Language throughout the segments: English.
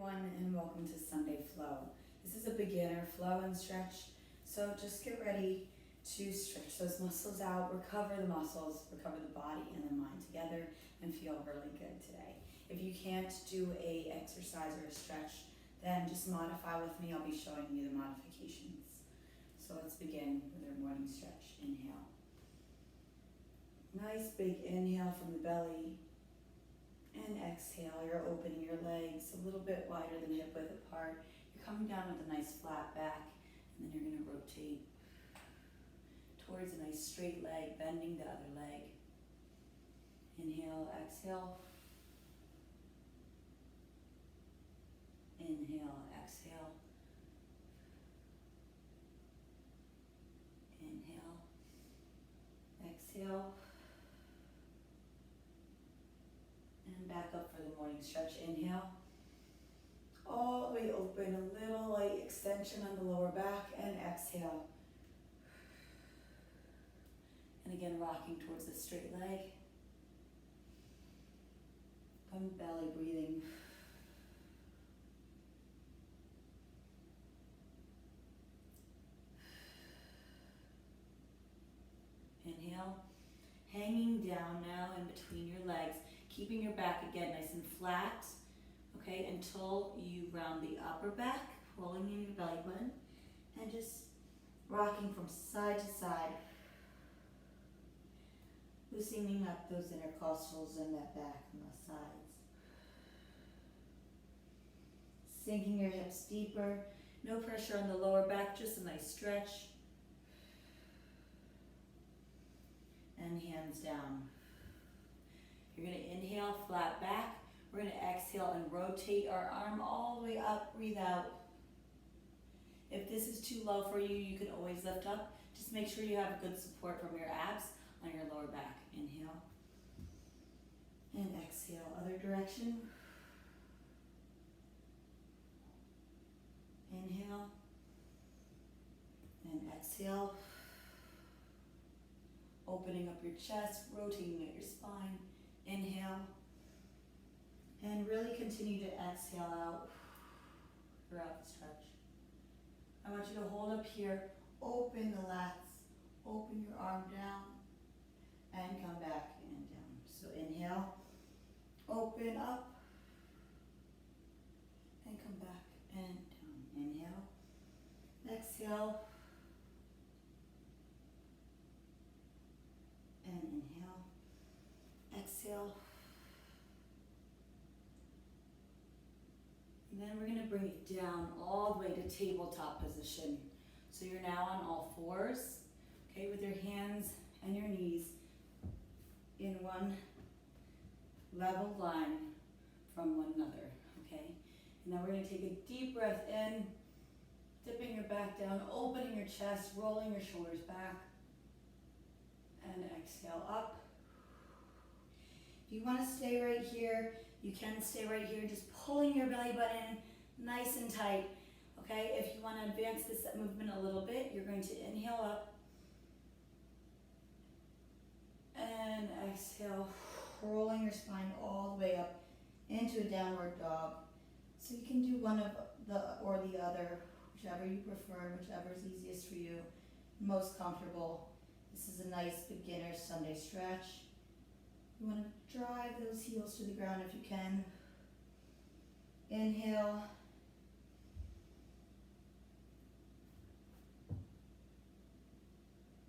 everyone, and welcome to Sunday Flow. This is a beginner flow and stretch, so just get ready to stretch those muscles out, recover the muscles, recover the body and the mind together, and feel really good today. If you can't do a exercise or a stretch, then just modify with me. I'll be showing you the modifications. So let's begin with our morning stretch. Inhale. Nice big inhale from the belly. And exhale, you're opening your legs a little bit wider than hip width apart. You're coming down with a nice flat back, and then you're going to rotate towards a nice straight leg, bending the other leg. Inhale, exhale. Inhale, exhale. Inhale, exhale. And back up for the morning stretch. Inhale. All the way open, a little light extension on the lower back, and exhale. And again, rocking towards the straight leg. From belly breathing. Inhale. Hanging down now in between your legs. Keeping your back again nice and flat, okay, until you round the upper back, rolling in your belly button, and just rocking from side to side, loosening up those intercostals and that back and the sides. Sinking your hips deeper, no pressure on the lower back, just a nice stretch. And hands down. You're going to inhale, flat back. We're going to exhale and rotate our arm all the way up. Breathe out. If this is too low for you, you can always lift up. Just make sure you have good support from your abs on your lower back. Inhale. And exhale. Other direction. Inhale. And exhale. Opening up your chest, rotating at your spine. Inhale, and really continue to exhale out throughout the stretch. I want you to hold up here, open the lats, open your arm down, and come back and down. So inhale, open up, and come back and down. Inhale, exhale, and inhale. Exhale. And then we're going to bring it down all the way to tabletop position. So you're now on all fours, okay, with your hands and your knees in one level line from one another, okay? And then we're going to take a deep breath in, dipping your back down, opening your chest, rolling your shoulders back, and exhale up. If you want to stay right here, you can stay right here, just pulling your belly button nice and tight, okay? If you want to advance this movement a little bit, you're going to inhale up and exhale, rolling your spine all the way up into a downward dog. So you can do one of the or the other, whichever you prefer, whichever is easiest for you, most comfortable. This is a nice beginner Sunday stretch. You want to drive those heels to the ground if you can. Inhale.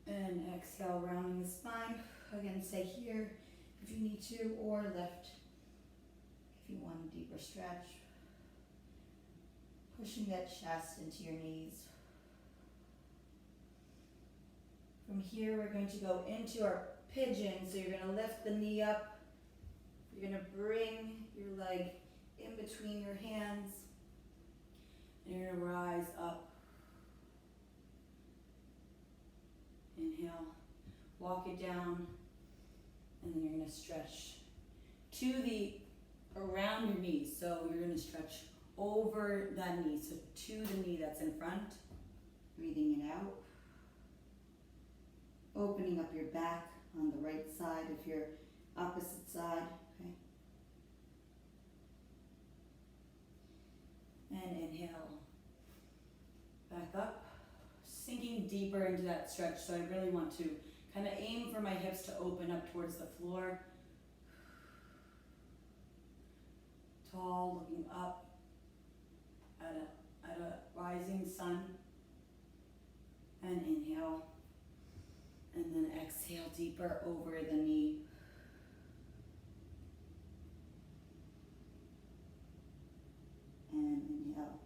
And exhale, rounding the spine. Again, stay here if you need to, or lift if you want a deeper stretch. Pushing that chest into your knees. From here, we're going to go into our pigeon. So you're going to lift the knee up. You're going to bring your leg in between your hands. And you're going to rise up. Inhale. Walk it down. And then you're going to stretch to the around your knees. So you're going to stretch over that knee. So to the knee that's in front. Breathing it out. Opening up your back on the right side if you're opposite side, okay? inhale, back up, sinking deeper into that stretch. So I really want to kind of aim for my hips to open up towards the floor. Tall, looking up at a rising sun. And inhale. And then exhale deeper over the knee. And inhale.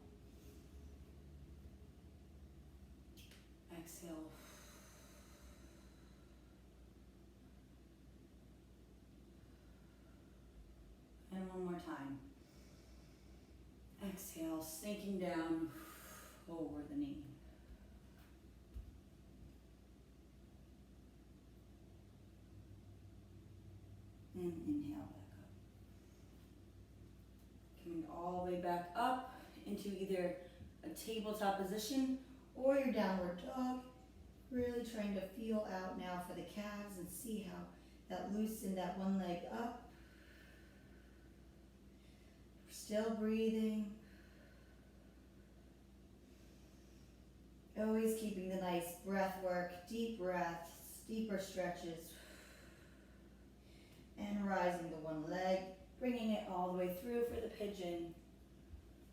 Exhale. And one more time. Exhale, sinking down over the knee. And inhale back up. Coming all the way back up into either a tabletop position or your downward dog. Really trying to feel out now for the calves and see how that loosen that one leg up. Still breathing. Always keeping the nice breath work, deep breaths, deeper stretches. And rising the one leg, bringing it all the way through for the pigeon.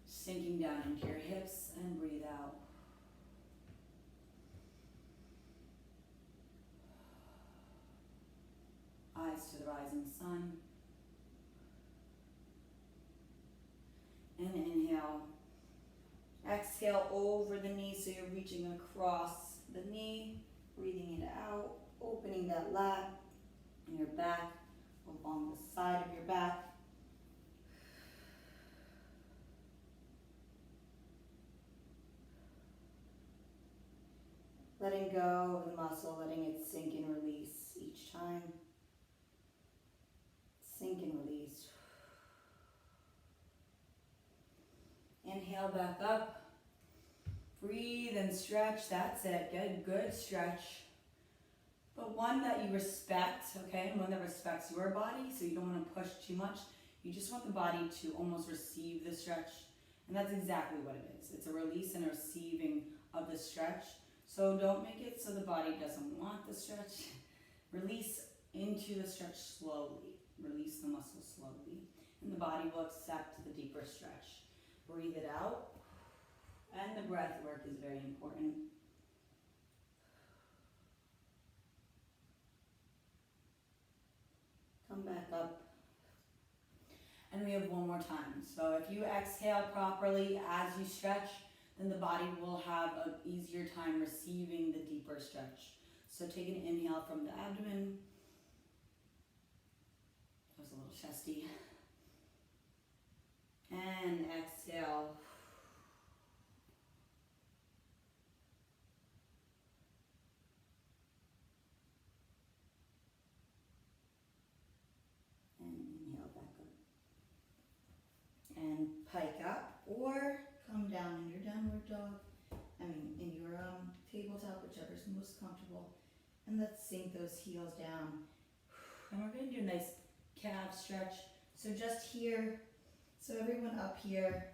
Sinking down into your hips and breathe out. Eyes to the rising sun. And inhale. Exhale over the knee so you're reaching across the knee. Breathing it out. Opening that lat and your back along the side of your back. Letting go of the muscle, letting it sink and release each time. Sink and release. Inhale back up. Breathe and stretch. That's it. Good stretch. But one that you respect, okay? And one that respects your body, so you don't want to push too much. You just want the body to almost receive the stretch. And that's exactly what it is. It's a release and a receiving of the stretch. So don't make it so the body doesn't want the stretch. Release into the stretch slowly. Release the muscle slowly. And the body will accept the deeper stretch. Breathe it out. And the breath work is very important. Come back up. And we have one more time. So if you exhale properly as you stretch, then the body will have an easier time receiving the deeper stretch. So take an inhale from the abdomen. That was a little chesty. And exhale. And inhale back up. And pike up or come down in your downward dog. In your tabletop, whichever is most comfortable. And let's sink those heels down. And we're going to do a nice calf stretch. So just here, so everyone up here,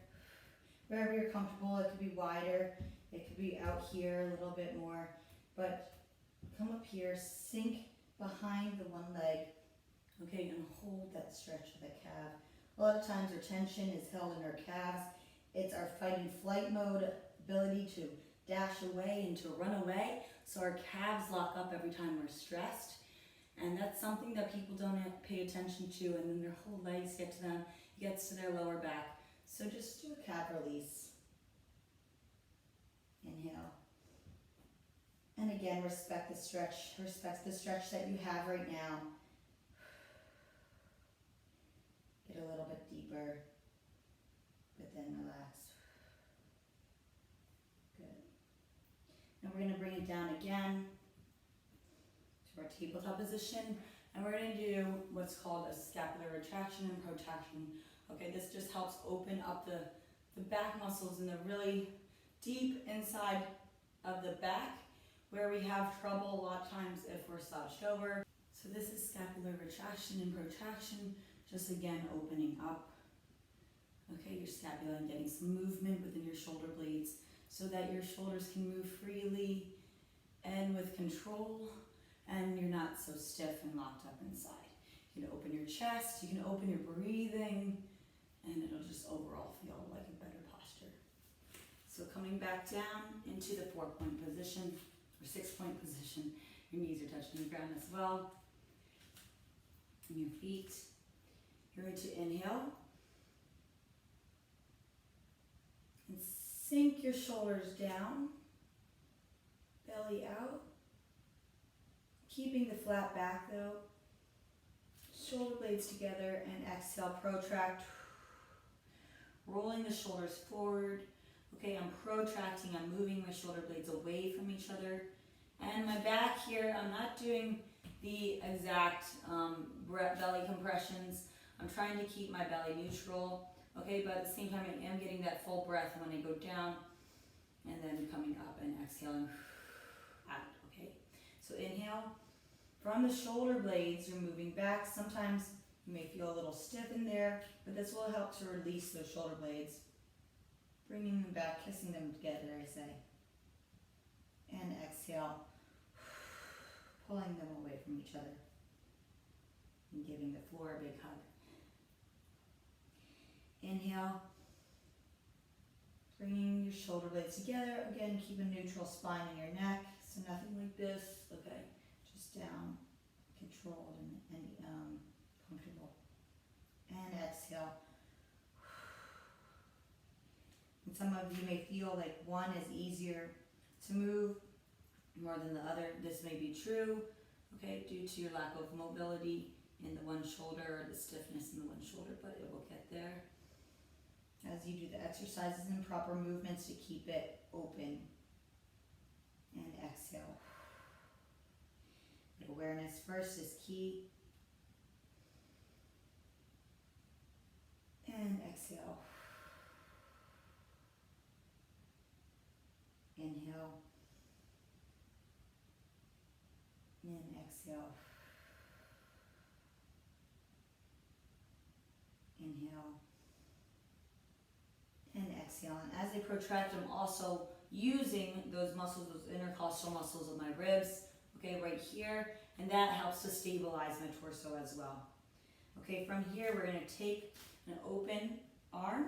wherever you're comfortable, it could be wider, it could be out here a little bit more, but come up here, sink behind the one leg, okay, and hold that stretch of the calf. A lot of times our tension is held in our calves. It's our fight and flight mode, ability to dash away and to run away. So our calves lock up every time we're stressed. And that's something that people don't pay attention to, and then their whole legs get to them, gets to their lower back. So just do a calf release. Inhale. And again, respect the stretch that you have right now. Get a little bit deeper, but then relax. Good. And we're going to bring it down again to our tabletop position. And we're going to do what's called a scapular retraction and protraction. Okay, this just helps open up the back muscles in the really deep inside of the back where we have trouble a lot of times if we're slouched over. So this is scapular retraction and protraction, just again opening up Okay, your scapula, and getting some movement within your shoulder blades so that your shoulders can move freely and with control, and you're not so stiff and locked up inside. You can open your chest, you can open your breathing, and it'll just overall feel like a better posture. So coming back down into the 4-point position, or 6-point position. Your knees are touching the ground as well. And your feet. You're going to inhale. And sink your shoulders down. Belly out. Keeping the flat back though. Shoulder blades together, and exhale, protract. Rolling the shoulders forward. Okay, I'm protracting, I'm moving my shoulder blades away from each other. And my back here, I'm not doing the exact belly compressions. I'm trying to keep my belly neutral. Okay, but at the same time, I am getting that full breath when I go down, and then coming up and exhaling out. Okay, so inhale. From the shoulder blades, you're moving back. Sometimes you may feel a little stiff in there, but this will help to release those shoulder blades. Bringing them back, kissing them together, I say. And exhale, pulling them away from each other. And giving the floor a big hug. Inhale. Bringing your shoulder blades together. Again, keep a neutral spine in your neck. So nothing like this. Okay, just down, controlled and comfortable. And exhale. And some of you may feel like one is easier to move more than the other. This may be true, okay, due to your lack of mobility in the one shoulder or the stiffness in the one shoulder, but it will get there as you do the exercises and proper movements to keep it open. And exhale. Awareness first is key. And exhale. Inhale. And exhale. Inhale. And exhale. And as I protract, I'm also using those muscles, those intercostal muscles of my ribs, okay, right here. And that helps to stabilize my torso as well. Okay, from here, we're going to take an open arm,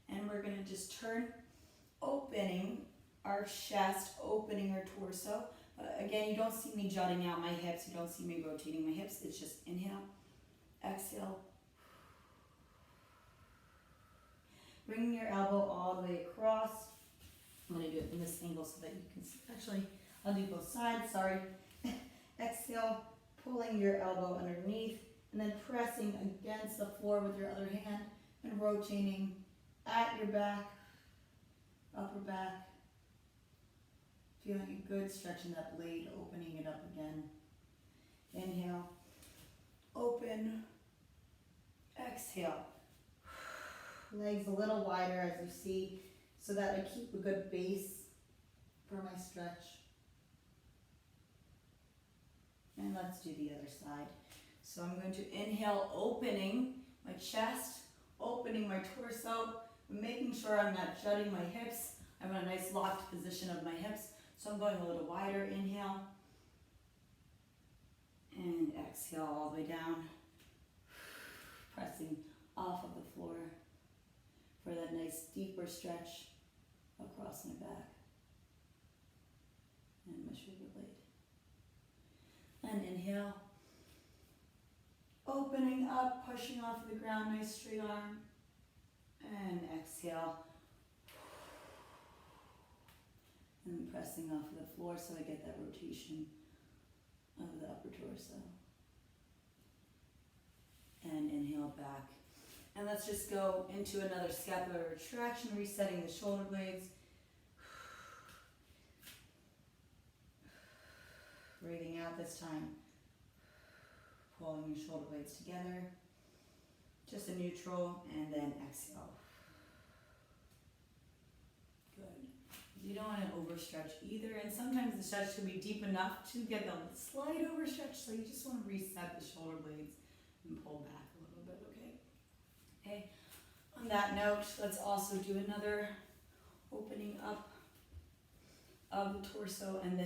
and we're going to just turn, opening our chest, opening our torso. Again, you don't see me jutting out my hips. You don't see me rotating my hips. It's just inhale, exhale. Bringing your elbow all the way across. I'm going to do it from this angle so that you can see. Actually, I'll do both sides, sorry. Exhale, pulling your elbow underneath, and then pressing against the floor with your other hand and rotating at your back, upper back. Feeling a good stretch in that blade, opening it up again. Inhale, open, exhale. Legs a little wider as you see, so that I keep a good base for my stretch. And let's do the other side. So I'm going to inhale, opening my chest, opening my torso, making sure I'm not jutting my hips. I'm in a nice locked position of my hips. So I'm going a little wider. Inhale. And exhale all the way down. Pressing off of the floor for that nice deeper stretch across my back and my shoulder blade. And inhale, opening up, pushing off the ground, nice straight arm. And exhale. And pressing off of the floor so I get that rotation of the upper torso. And inhale back. And let's just go into another scapular retraction, resetting the shoulder blades. Breathing out this time. Pulling your shoulder blades together. Just a neutral, and then exhale. Good. You don't want to overstretch either, and sometimes the stretch can be deep enough to get the slight overstretch, so you just want to reset the shoulder blades and pull back a little bit, okay? Okay, On that note, let's also do another opening up of the torso and the